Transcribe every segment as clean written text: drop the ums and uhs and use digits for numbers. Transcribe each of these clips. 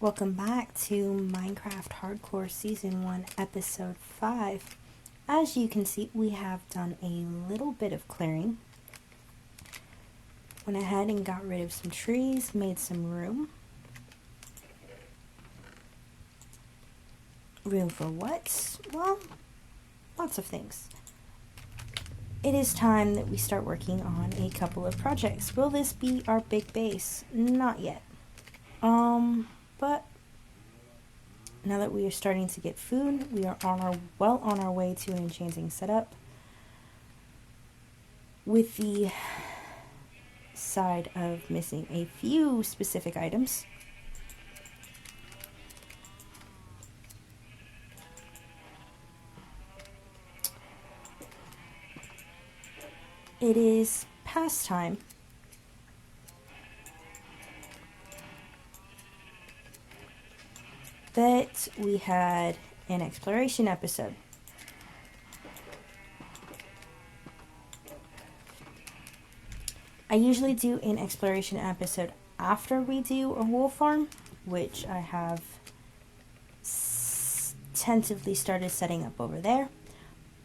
Welcome back to Minecraft Hardcore Season 1, Episode 5. As you can see, we have done a little bit of clearing. Went ahead and got rid of some trees, made some room. Room for what? Well, lots of things. It is time that we start working on a couple of projects. Will this be our big base? Not yet. But now that we are starting to get food, we are well on our way to an enchanting setup. With the side of missing a few specific items. It is past time that we had an exploration episode. I usually do an exploration episode after we do a wool farm, which I have tentatively started setting up over there.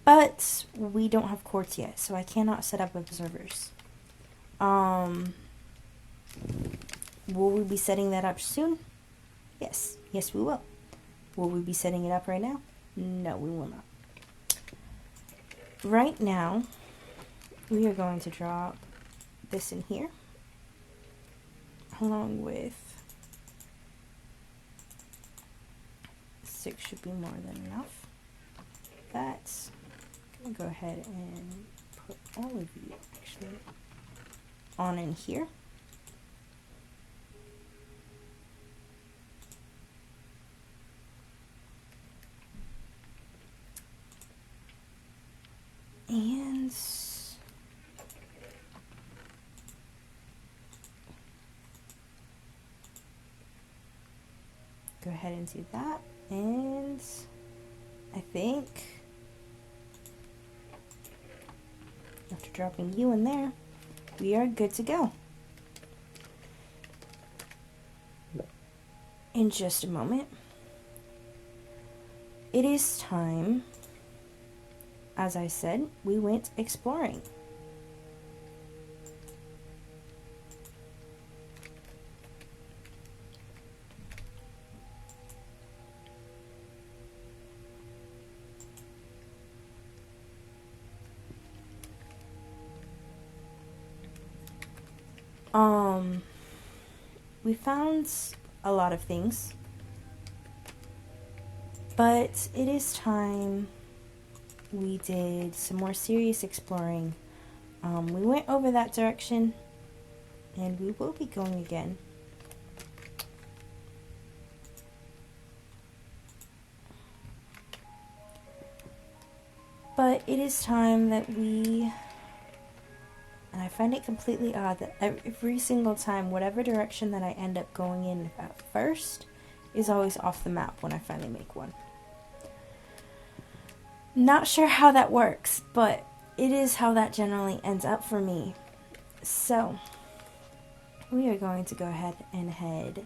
But we don't have quartz yet, so I cannot set up observers. Will we be setting that up soon? Yes. Yes, we will. Will we be setting it up right now? No, we will not. Right now, we are going to drop this in here, along with 6 should be more than enough. That's going to go ahead and put all of you actually on in here. And go ahead and do that. And I think after dropping you in there, we are good to go. In just a moment, it is time. As I said, we went exploring. We found a lot of things, but it is time we did some more serious exploring. We went over that direction, and we will be going again. But it is time that we, and I find it completely odd that every single time, whatever direction that I end up going in at first is always off the map when I finally make one. Not sure how that works, but it is how that generally ends up for me. So, we are going to go ahead and head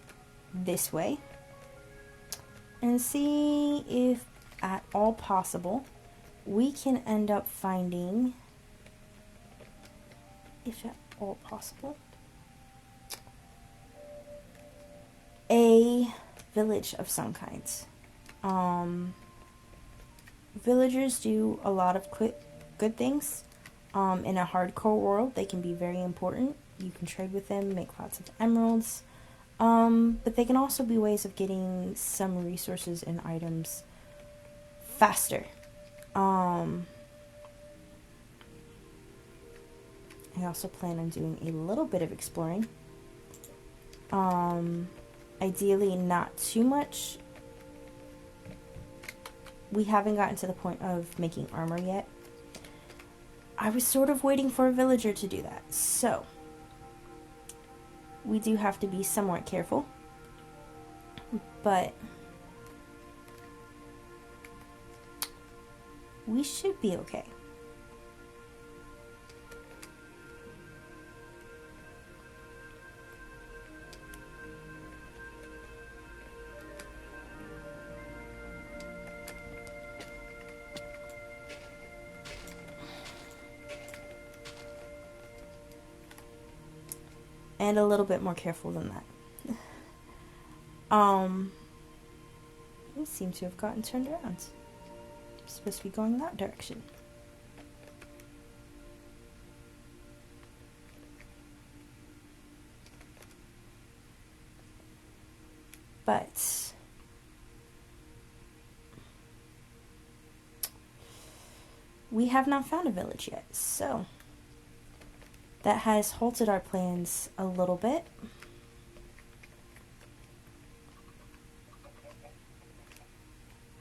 this way and see if at all possible we can end up finding, if at all possible, a village of some kind. Villagers do a lot of good things. In a hardcore world, they can be very important. You can trade with them, make lots of emeralds. But they can also be ways of getting some resources and items faster. I also plan on doing a little bit of exploring. Ideally, not too much. We haven't gotten to the point of making armor yet. I was sort of waiting for a villager to do that, so we do have to be somewhat careful, but we should be okay. and a little bit more careful than that. We seem to have gotten turned around. I'm supposed to be going that direction. But we have not found a village yet, so that has halted our plans a little bit.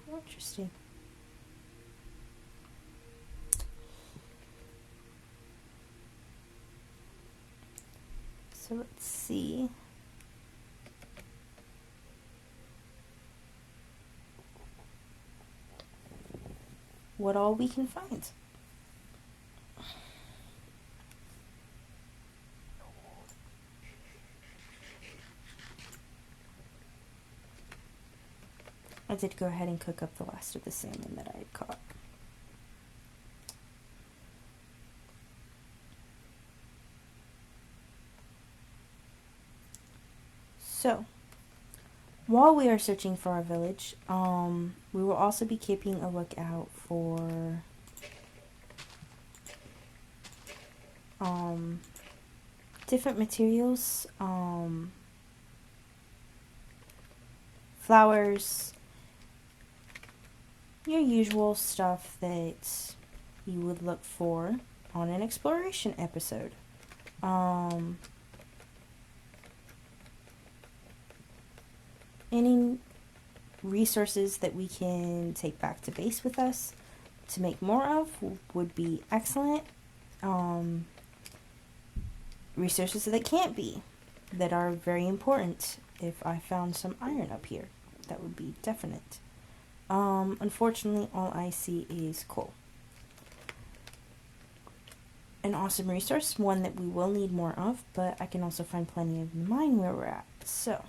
Interesting. So let's see. What all we can find. I did go ahead and cook up the last of the salmon that I had caught. So, while we are searching for our village, we will also be keeping a lookout for different materials, flowers, your usual stuff that you would look for on an exploration episode. Any resources that we can take back to base with us to make more of would be excellent. Resources that can't be, that are very important. If I found some iron up here, that would be definite. Unfortunately, all I see is coal. An awesome resource, one that we will need more of, but I can also find plenty of in the mine where we're at. So,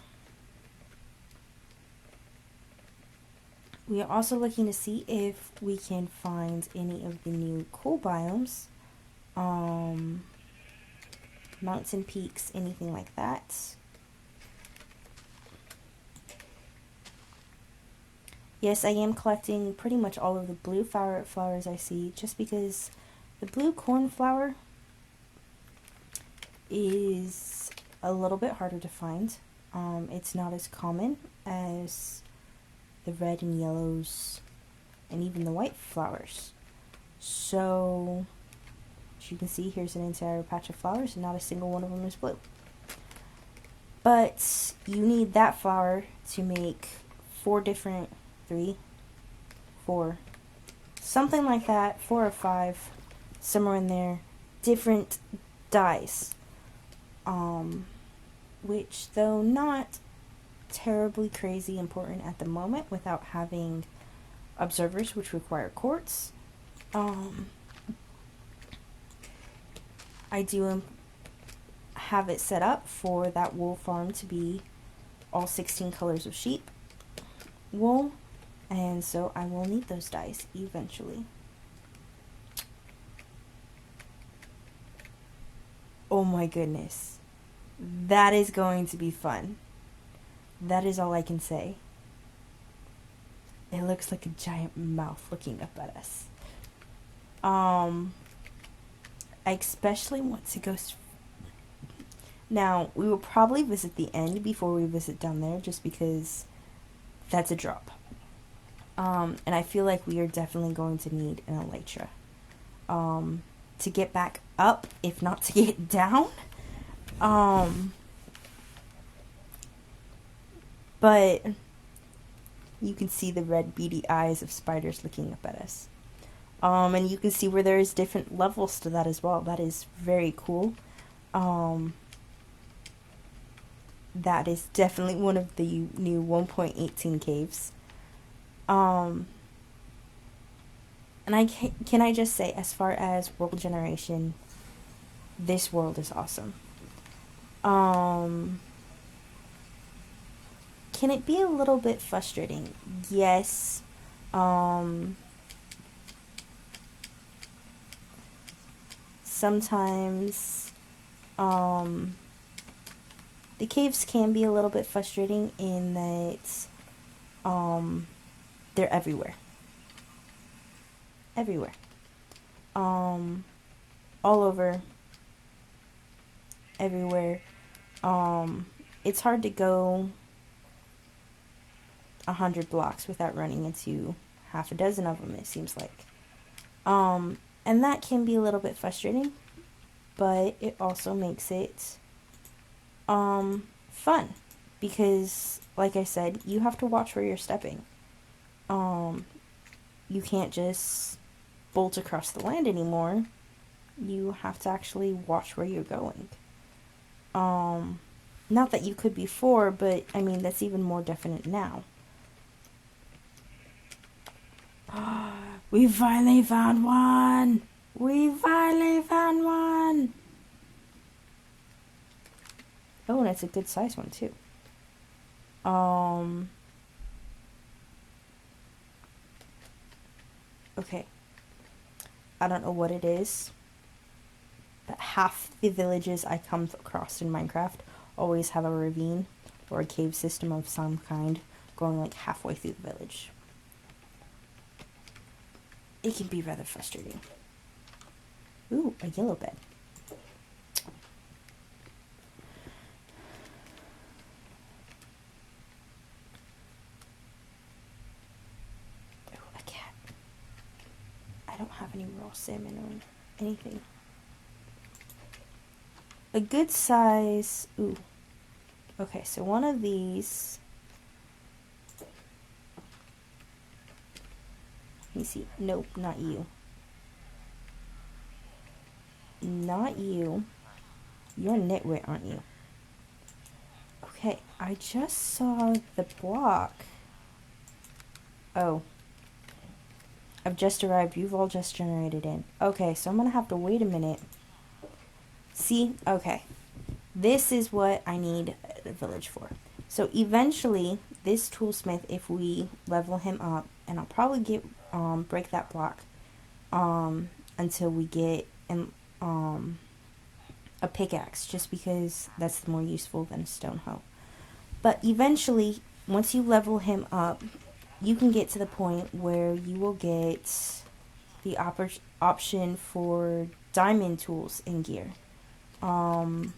we are also looking to see if we can find any of the new cool biomes, mountain peaks, anything like that. Yes, I am collecting pretty much all of the blue flowers I see, just because the blue cornflower is a little bit harder to find. It's not as common as the red and yellows and even the white flowers. So, as you can see, here's an entire patch of flowers and not a single one of them is blue. But you need that flower to make 3, 4, something like that, 4 or 5, somewhere in there, different dyes. Which, though not terribly crazy important at the moment without having observers, which require quartz, I do have it set up for that wool farm to be all 16 colors of sheep wool, and so I will need those dyes eventually. Oh my goodness, that is going to be fun. That is all I can say. It looks like a giant mouth looking up at us. I especially want to go. Now, we will probably visit the end before we visit down there, just because that's a drop. And I feel like we are definitely going to need an elytra to get back up, if not to get down. But you can see the red beady eyes of spiders looking up at us. And you can see where there is different levels to that as well. That is very cool. That is definitely one of the new 1.18 caves. And can I just say, as far as world generation, this world is awesome. Can it be a little bit frustrating? Yes. Sometimes, The caves can be a little bit frustrating in that they're everywhere. Everywhere. All over. Everywhere. It's hard to go 100 blocks without running into half a dozen of them, it seems like. And that can be a little bit frustrating, but it also makes it fun, because like I said, you have to watch where you're stepping. You can't just bolt across the land anymore. You have to actually watch where you're going. Not that you could before, but I mean, that's even more definite now. We finally found one! We finally found one! Oh, and it's a good size one too. Okay. I don't know what it is, but half the villages I come across in Minecraft always have a ravine or a cave system of some kind going like halfway through the village. It can be rather frustrating. Ooh, a yellow bed. Ooh, a cat. I don't have any raw salmon or anything. A good size... Ooh. Okay, so one of these... Let me see. Nope, not you. Not you. You're a nitwit, aren't you? Okay, I just saw the block. Oh. I've just arrived. You've all just generated in. Okay, so I'm gonna have to wait a minute. See? Okay. This is what I need a village for. So eventually, this toolsmith, if we level him up, and I'll probably get break that block until we get a pickaxe, just because that's more useful than a stone hoe. But eventually, once you level him up, you can get to the point where you will get the option for diamond tools in gear. I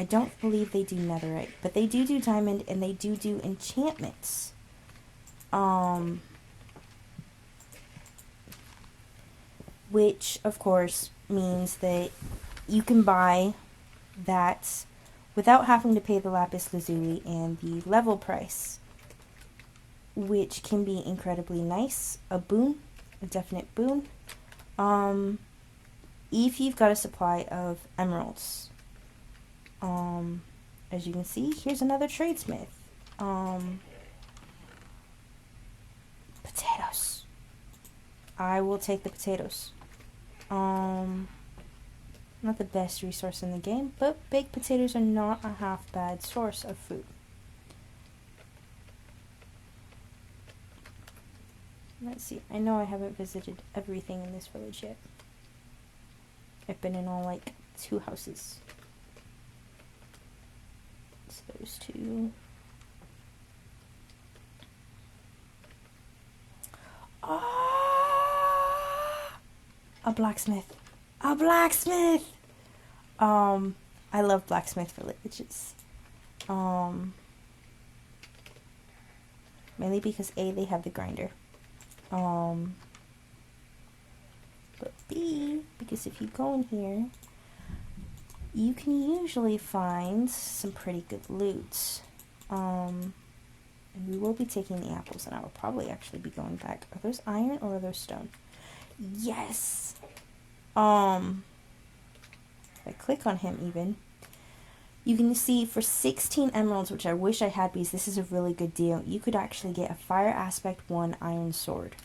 don't believe they do netherite, but they do diamond, and they do enchantments. Which, of course, means that you can buy that without having to pay the lapis lazuli and the level price, which can be incredibly nice. A boon, a definite boon. If you've got a supply of emeralds. As you can see, here's another tradesmith. Potatoes. I will take the potatoes. Not the best resource in the game, but baked potatoes are not a half bad source of food. Let's see, I know I haven't visited everything in this village yet. I've been in all like 2 houses. So those 2. A blacksmith. A blacksmith! I love blacksmith villages. Mainly because A, they have the grinder. But B, because if you go in here, you can usually find some pretty good loot. And we will be taking the apples, and I will probably actually be going back. Are those iron or are those stone? Yes! If I click on him even, you can see for 16 emeralds, which I wish I had because this is a really good deal, you could actually get a Fire Aspect 1 iron sword.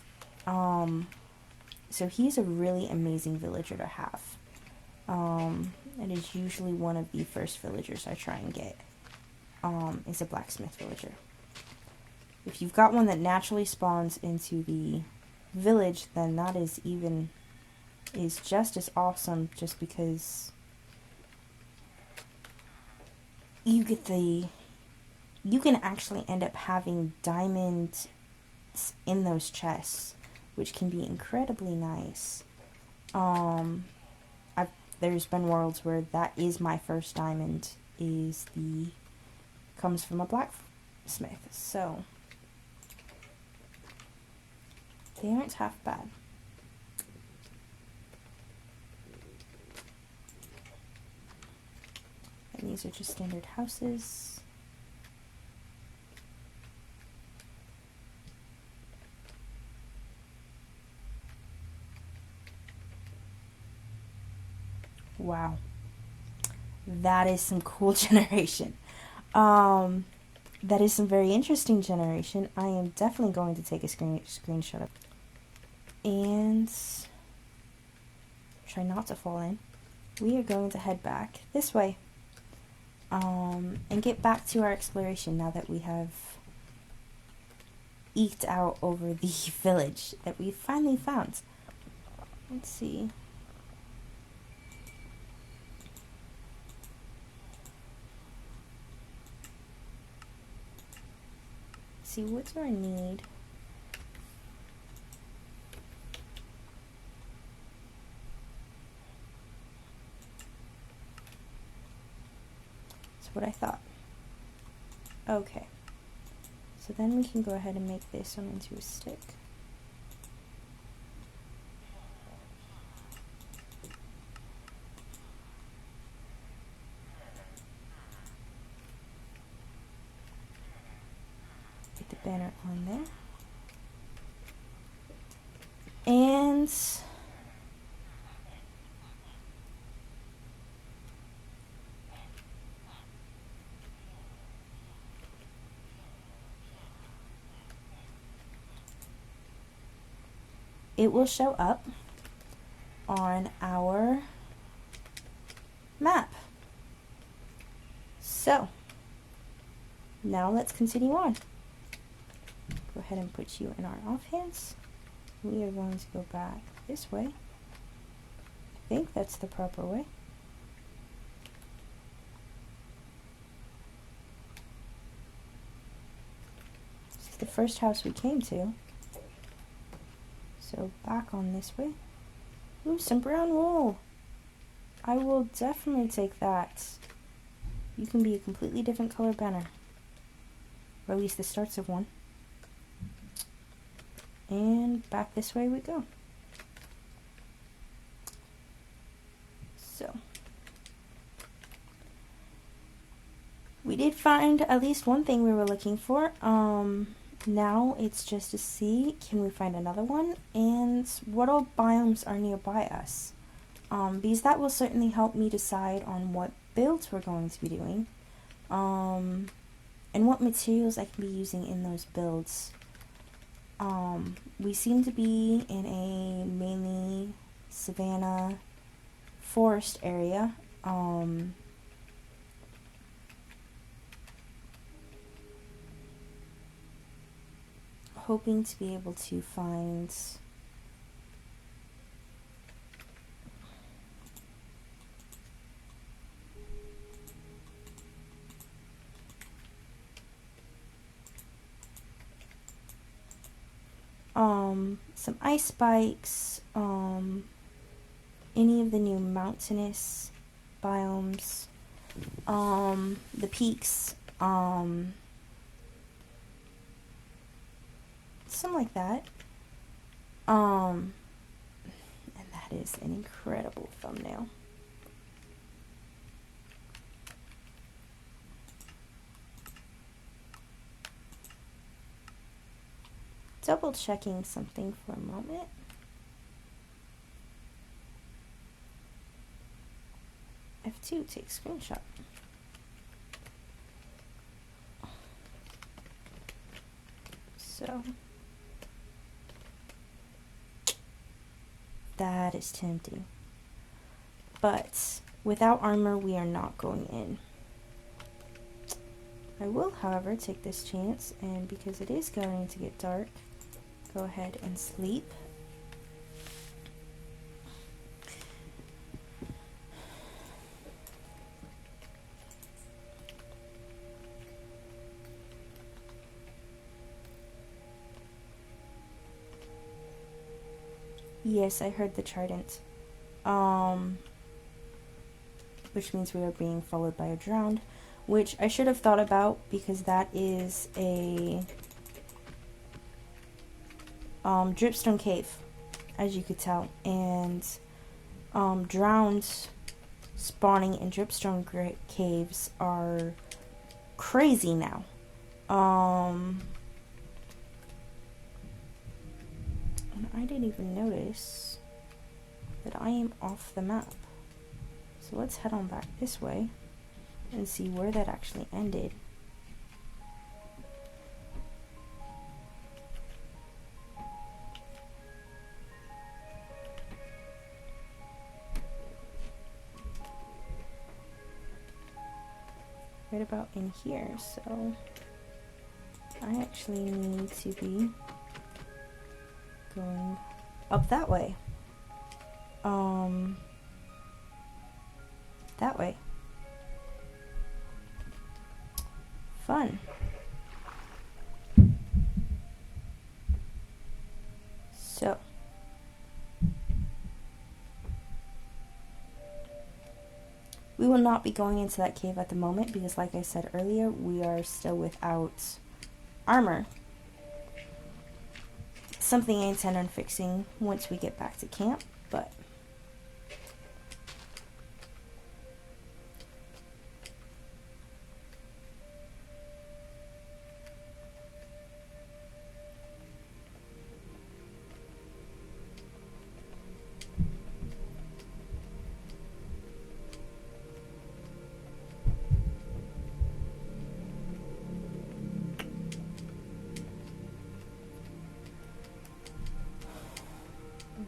So he's a really amazing villager to have. It is usually one of the first villagers I try and get, is a blacksmith villager. If you've got one that naturally spawns into the village, then that is just as awesome, just because you get the, you can actually end up having diamonds in those chests, which can be incredibly nice. There's been worlds where that is my first diamond, comes from a blacksmith, so they aren't half bad. And these are just standard houses. Wow. That is some cool generation. That is some very interesting generation. I am definitely going to take a screenshot of it. And try not to fall in. We are going to head back this way. And get back to our exploration now that we have eked out over the village that we finally found. Let's see. See, what do I need? That's what I thought. Okay. So then we can go ahead and make this one into a stick. Get the banner on there. And it will show up on our map. So now let's continue on. Go ahead and put you in our offhands. We are going to go back this way. I think that's the proper way. This is the first house we came to. So back on this way. Ooh, some brown wool. I will definitely take that. You can be a completely different color banner. Or at least the starts of one. And back this way we go. So we did find at least one thing we were looking for. Now it's just to see, can we find another one, and what all biomes are nearby us, because that will certainly help me decide on what builds we're going to be doing, and what materials I can be using in those builds. We seem to be in a mainly savanna forest area. Hoping to be able to find some ice spikes, any of the new mountainous biomes, the peaks, something like that. And that is an incredible thumbnail. Double checking something for a moment. F2, take screenshot. So that is tempting. But without armor, we are not going in. I will, however, take this chance, and because it is going to get dark, go ahead and sleep. Yes, I heard the trident. Which means we are being followed by a drowned, which I should have thought about because that is a dripstone cave, as you could tell, and drowned spawning in dripstone caves are crazy now. And I didn't even notice that I am off the map. So let's head on back this way and see where that actually ended. Right about in here, so I actually need to be going up that way. That way. Fun. So. We will not be going into that cave at the moment because, like I said earlier, we are still without armor. Something I intend on fixing once we get back to camp, but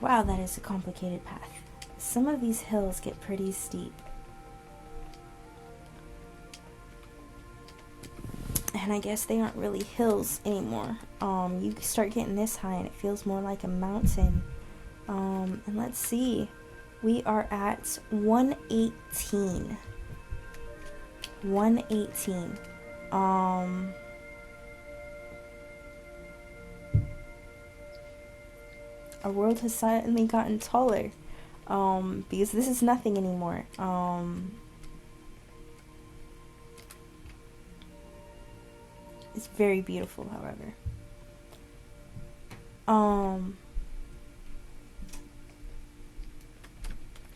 wow, that is a complicated path. Some of these hills get pretty steep. And I guess they aren't really hills anymore. You start getting this high and it feels more like a mountain. And let's see. We are at 118. 118. Our world has suddenly gotten taller. Because this is nothing anymore. It's very beautiful, however.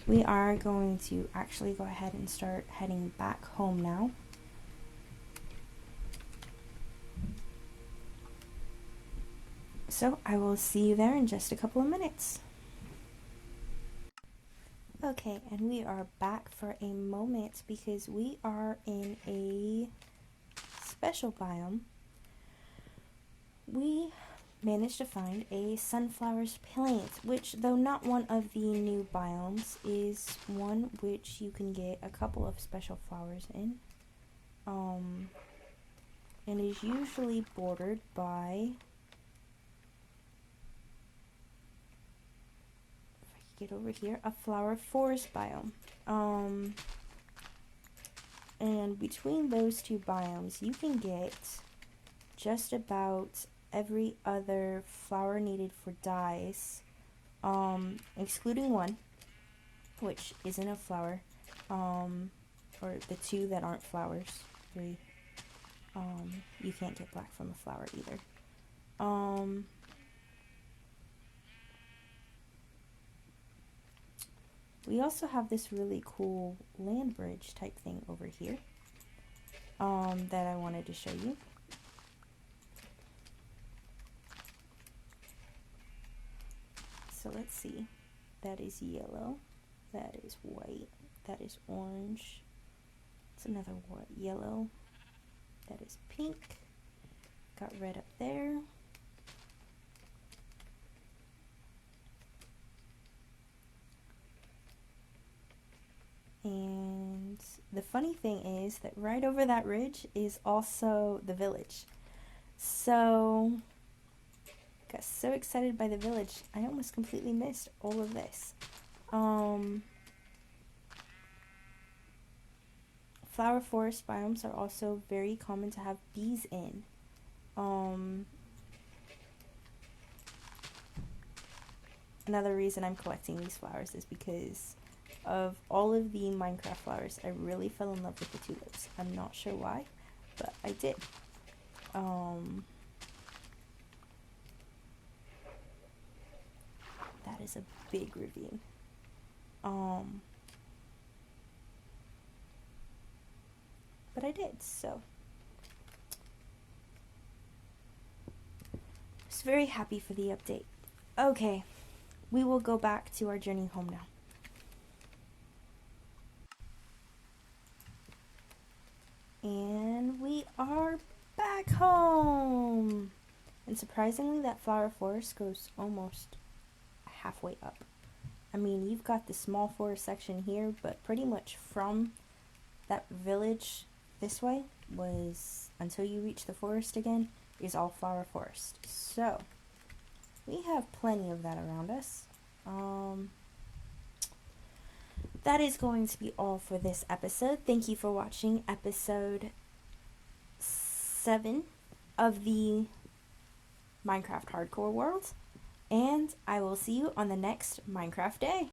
We are going to actually go ahead and start heading back home now. So I will see you there in just a couple of minutes. Okay, and we are back for a moment because we are in a special biome. We managed to find a sunflower's plant, which, though not one of the new biomes, is one which you can get a couple of special flowers in. And is usually bordered by, if I could get over here, a flower forest biome. And between those two biomes, you can get just about every other flower needed for dyes, excluding one, which isn't a flower, or the two that aren't flowers, three. You can't get black from a flower either. We also have this really cool land bridge type thing over here, that I wanted to show you. So let's see. That is yellow. That is white. That is orange. It's another yellow. That is pink. Got red up there. And the funny thing is that right over that ridge is also the village. So, got so excited by the village, I almost completely missed all of this. Flower forest biomes are also very common to have bees in. another reason I'm collecting these flowers is because of all of the Minecraft flowers, I really fell in love with the tulips. I'm not sure why, but I did. That is a big ravine. But I did, so I was very happy for the update. Okay, we will go back to our journey home now. And we are back home! And surprisingly, that flower forest goes almost halfway up. I mean, you've got the small forest section here, but pretty much from that village this way was, until you reach the forest again, is all flower forest. So, we have plenty of that around us. That is going to be all for this episode. Thank you for watching episode 7 of the Minecraft Hardcore World, and I will see you on the next Minecraft day.